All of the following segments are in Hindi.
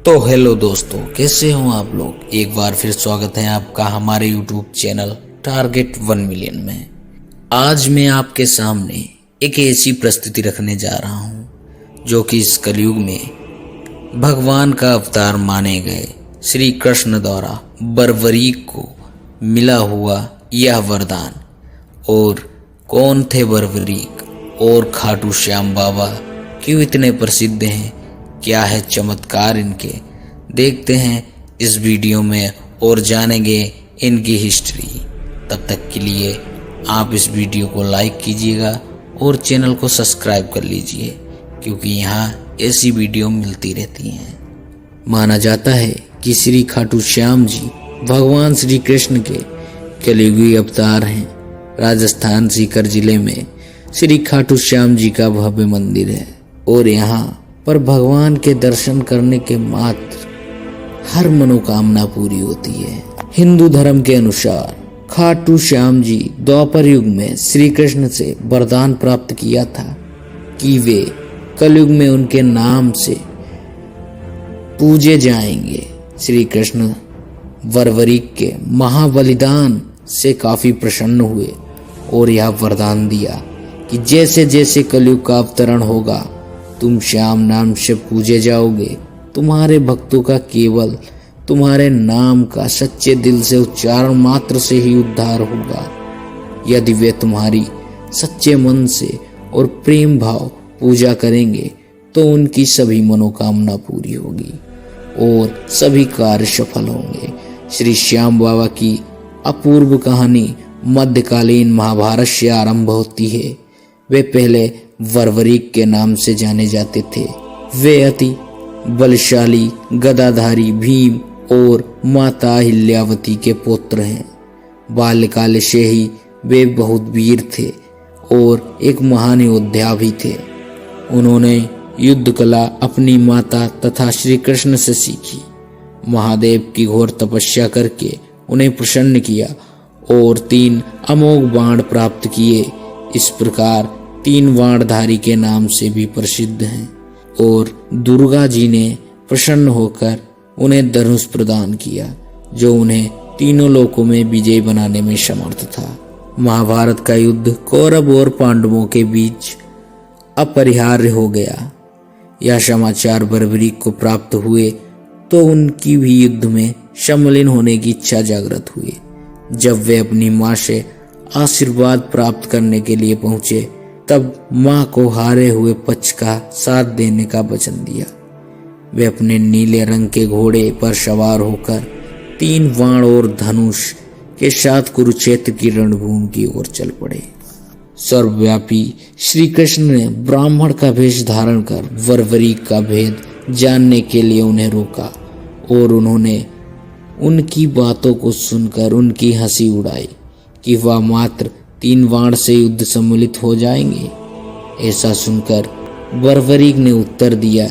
तो हेलो दोस्तों, कैसे हो आप लोग। एक बार फिर स्वागत है आपका हमारे यूट्यूब चैनल टारगेट 1 मिलियन में। आज मैं आपके सामने एक ऐसी प्रस्तुति रखने जा रहा हूँ जो कि इस कलयुग में भगवान का अवतार माने गए श्री कृष्ण द्वारा बर्बरीक को मिला हुआ यह वरदान। और कौन थे बर्बरीक और खाटू श्याम बाबा क्यों इतने प्रसिद्ध हैं, क्या है चमत्कार इनके, देखते हैं इस वीडियो में और जानेंगे इनकी हिस्ट्री। तब तक के लिए आप इस वीडियो को लाइक कीजिएगा और चैनल को सब्सक्राइब कर लीजिए, क्योंकि यहाँ ऐसी वीडियो मिलती रहती हैं। माना जाता है कि श्री खाटू श्याम जी भगवान श्री कृष्ण के कलयुगी अवतार हैं। राजस्थान सीकर जिले में श्री खाटू श्याम जी का भव्य मंदिर है और यहाँ पर भगवान के दर्शन करने के मात्र हर मनोकामना पूरी होती है। हिंदू धर्म के अनुसार खाटू श्याम जी द्वापर युग में श्री कृष्ण से वरदान प्राप्त किया था कि वे कलयुग में उनके नाम से पूजे जाएंगे। श्री कृष्ण बर्बरीक के महाबलिदान से काफी प्रसन्न हुए और यह वरदान दिया कि जैसे जैसे कलयुग का अवतरण होगा तुम श्याम नाम से पूजे जाओगे। तुम्हारे भक्तों का केवल तुम्हारे नाम का सच्चे दिल से उच्चारण मात्र से ही उद्धार होगा। यदि वे तुम्हारी सच्चे मन से और प्रेम भाव पूजा करेंगे तो उनकी सभी मनोकामना पूरी होगी और सभी कार्य सफल होंगे। श्री श्याम बाबा की अपूर्व कहानी मध्यकालीन महाभारत से आरंभ होती है। वे पहले बर्बरीक के नाम से जाने जाते थे। वे अति बलशाली गदाधारी भीम और माता अहिल्यावती के पुत्र हैं। बाल्यकाल से ही वे बहुत वीर थे और एक महान योद्धा भी थे। उन्होंने युद्ध कला अपनी माता तथा श्री कृष्ण से सीखी। महादेव की घोर तपस्या करके उन्हें प्रसन्न किया और 3 अमोघ बाण प्राप्त किए। इस प्रकार 3 बाणधारी के नाम से भी प्रसिद्ध हैं। और दुर्गा जी ने प्रसन्न होकर उन्हें धनुष प्रदान किया जो उन्हें तीनों लोकों में विजय बनाने में समर्थ था। महाभारत का युद्ध कौरव और पांडवों के बीच अपरिहार्य हो गया। यह समाचार बर्बरीक को प्राप्त हुए तो उनकी भी युद्ध में सम्मिलित होने की इच्छा जागृत हुई। जब वे अपनी माँ से आशीर्वाद प्राप्त करने के लिए पहुंचे तब माँ को हारे हुए पक्ष का साथ देने का वचन दिया। वे अपने नीले रंग के घोड़े पर सवार होकर 3 बाण और धनुष के साथ कुरुक्षेत्र की रणभूमि की ओर चल पड़े। सर्वव्यापी श्री कृष्ण ने ब्राह्मण का वेश धारण कर बर्बरीक का भेद जानने के लिए उन्हें रोका और उन्होंने उनकी बातों को सुनकर उनकी हंसी उड़ाई कि वह मात्र 3 बाण से युद्ध सम्मिलित हो जाएंगे। ऐसा सुनकर बर्बरीक ने उत्तर दिया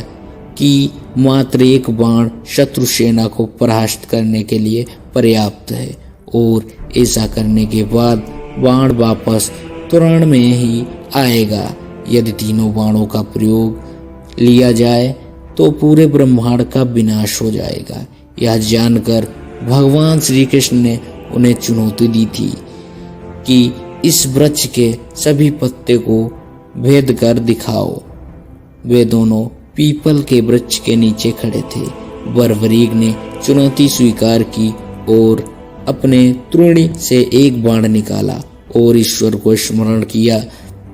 कि मात्र 1 बाण शत्रु सेना को परास्त करने के लिए पर्याप्त है और ऐसा करने के बाद बाण वापस तुरंत में ही आएगा। यदि तीनों बाणों का प्रयोग लिया जाए तो पूरे ब्रह्मांड का विनाश हो जाएगा। यह जानकर भगवान श्री कृष्ण ने उन्हें चुनौती दी थी कि इस वृक्ष के सभी पत्ते को भेद कर दिखाओ। वे दोनों पीपल के वृक्ष के नीचे खड़े थे। बर्बरीक ने चुनौती स्वीकार की और अपने त्रिणी से 1 बाण निकाला और ईश्वर को स्मरण किया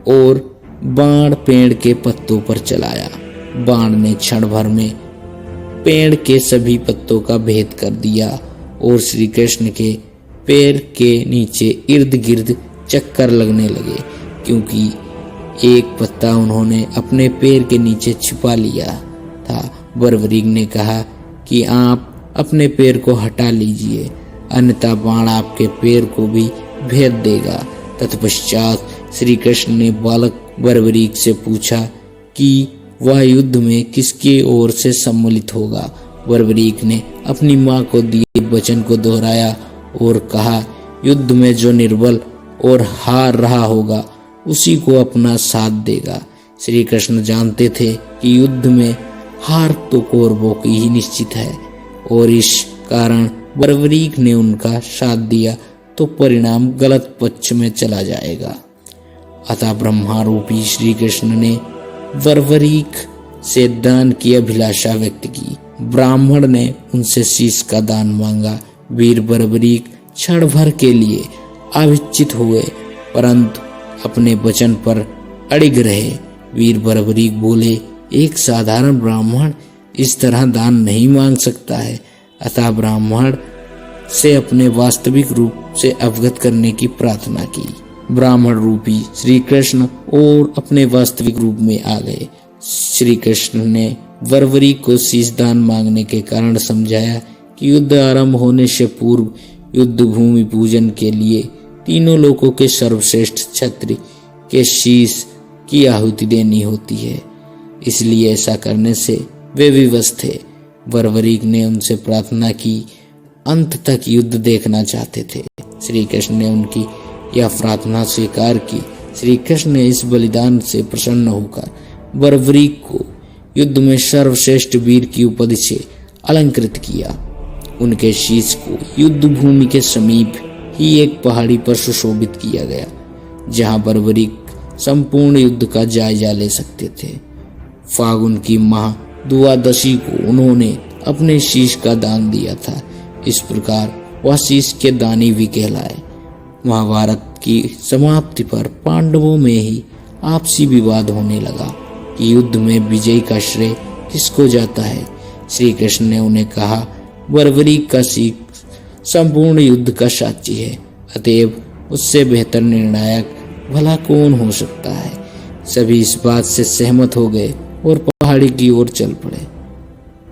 और बाण पेड़ के पत्तों पर चलाया। बाण ने क्षण भर में पेड़ के सभी पत्तों का भेद कर दिया और श्री कृष्ण के पैर के नीचे इर्द गिर्द चक्कर लगने लगे, क्योंकि एक पत्ता उन्होंने अपने पैर के नीचे छिपा लिया था। बर्बरीक ने कहा कि आप अपने पैर को हटा लीजिए, अन्यथा बाण आपके पैर को भी भेद देगा। तत्पश्चात श्री कृष्ण ने बालक बर्बरीक से पूछा कि वह युद्ध में किसकी ओर से सम्मिलित होगा। बर्बरीक ने अपनी माँ को दिए वचन को दोहराया और कहा, युद्ध में जो निर्बल और हार रहा होगा उसी को अपना साथ देगा। श्री कृष्ण जानते थे कि युद्ध में हार तो कौरवों की ही निश्चित है और इस कारण बर्बरीक ने उनका साथ दिया तो परिणाम गलत पक्ष में चला जाएगा। अतः ब्रह्मा रूपी श्री कृष्ण ने बर्बरीक से दान की अभिलाषा व्यक्त की। ब्राह्मण ने उनसे शीश का दान मांगा। वीर बर्बरीक क्षण भर के लिए अविचलित हुए परंतु अपने वचन पर अड़िग रहे। वीर बर्बरीक बोले, एक साधारण ब्राह्मण इस तरह दान नहीं मांग सकता है। अतः ब्राह्मण से अपने वास्तविक रूप से अवगत करने की प्रार्थना की। ब्राह्मण रूपी श्री कृष्ण और अपने वास्तविक रूप में आ गए। श्री कृष्ण ने बर्बरीक को शीश दान मांगने के कारण समझाया कि युद्ध आरंभ होने से पूर्व युद्ध भूमि पूजन के लिए तीनों लोकों के सर्वश्रेष्ठ क्षत्रिय के शीश की आहुति देनी होती है, इसलिए ऐसा करने से वे विवश थे। बर्बरीक ने उनसे प्रार्थना की, अंत तक युद्ध देखना चाहते थे। श्री कृष्ण ने उनकी यह प्रार्थना स्वीकार की। श्री कृष्ण ने इस बलिदान से प्रसन्न होकर बर्बरीक को युद्ध में सर्वश्रेष्ठ वीर की उपाधि से अलंकृत किया। उनके शीश को युद्ध भूमि के समीप ही एक पहाड़ी पर सुशोभित किया गया, जहां बर्बरीक संपूर्ण युद्ध का जायजा ले सकते थे। फागुन की माह द्वादशी को उन्होंने अपने शीश का दान दिया था। इस प्रकार वह शीश के दानी भी कहलाए। महाभारत की समाप्ति पर पांडवों में ही आपसी विवाद होने लगा कि युद्ध में विजय का श्रेय किसको जाता है। श्री कृष्ण ने उन्हें कहा, बर्बरीक का शीश संपूर्ण युद्ध का साक्षी है, अतएव उससे बेहतर निर्णायक भला कौन हो सकता है। सभी इस बात से सहमत हो गए और पहाड़ी की ओर चल पड़े।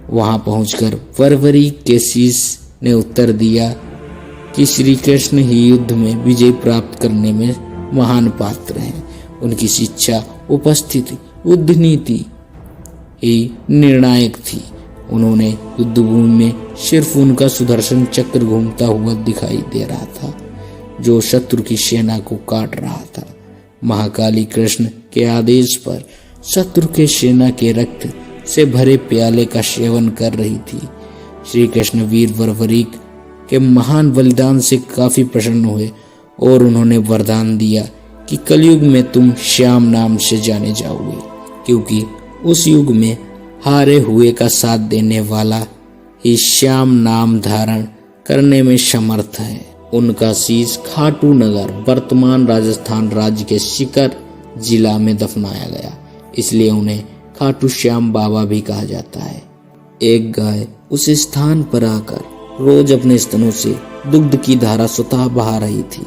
वहां पहुंचकर बर्बरीक के शीश ने उत्तर दिया कि श्री कृष्ण ही युद्ध में विजय प्राप्त करने में महान पात्र हैं। उनकी शिक्षा, उपस्थिति, युद्ध नीति ही निर्णायक थी। उन्होंने युद्ध भूमि में सिर्फ उनका सुदर्शन चक्र घूमता हुआ दिखाई दे रहा था, जो शत्रु की सेना को काट रहा था। महाकाली कृष्ण के आदेश पर शत्रु के सेना के रक्त से भरे प्याले का सेवन कर रही थी। श्री कृष्ण वीर बर्बरीक के महान बलिदान से काफी प्रसन्न हुए और उन्होंने वरदान दिया कि कलयुग में तुम श्याम नाम से जाने जाओगे, क्योंकि उस युग में हारे हुए का साथ देने वाला ही श्याम नाम धारण करने में समर्थ है। उनका शीश खाटू नगर वर्तमान राजस्थान राज्य के सीकर जिला में दफनाया गया, इसलिए उन्हें खाटू श्याम बाबा भी कहा जाता है। एक गाय उस स्थान पर आकर रोज अपने स्तनों से दुग्ध की धारा स्वतः बहा रही थी।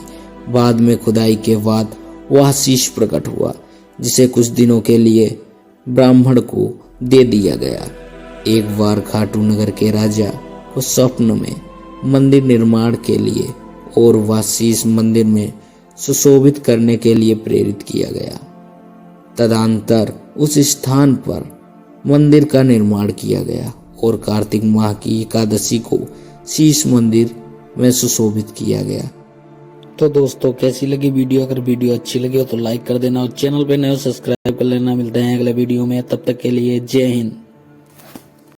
बाद में खुदाई के बाद वह शीश प्रकट हुआ, जिसे कुछ दिनों के लिए ब्राह्मण को दे दिया गया। एक बार खाटू नगर के राजा को स्वप्न में मंदिर निर्माण के लिए और वह शीश मंदिर में सुशोभित करने के लिए प्रेरित किया गया। तदंतर उस स्थान पर मंदिर का निर्माण किया गया और कार्तिक माह की एकादशी को शीश मंदिर में सुशोभित किया गया। तो दोस्तों, कैसी लगी वीडियो? अगर वीडियो अच्छी लगी हो तो लाइक कर देना और चैनल पे नए हो सब्सक्राइब कर लेना। मिलते हैं अगले वीडियो में, तब तक के लिए जय हिंद।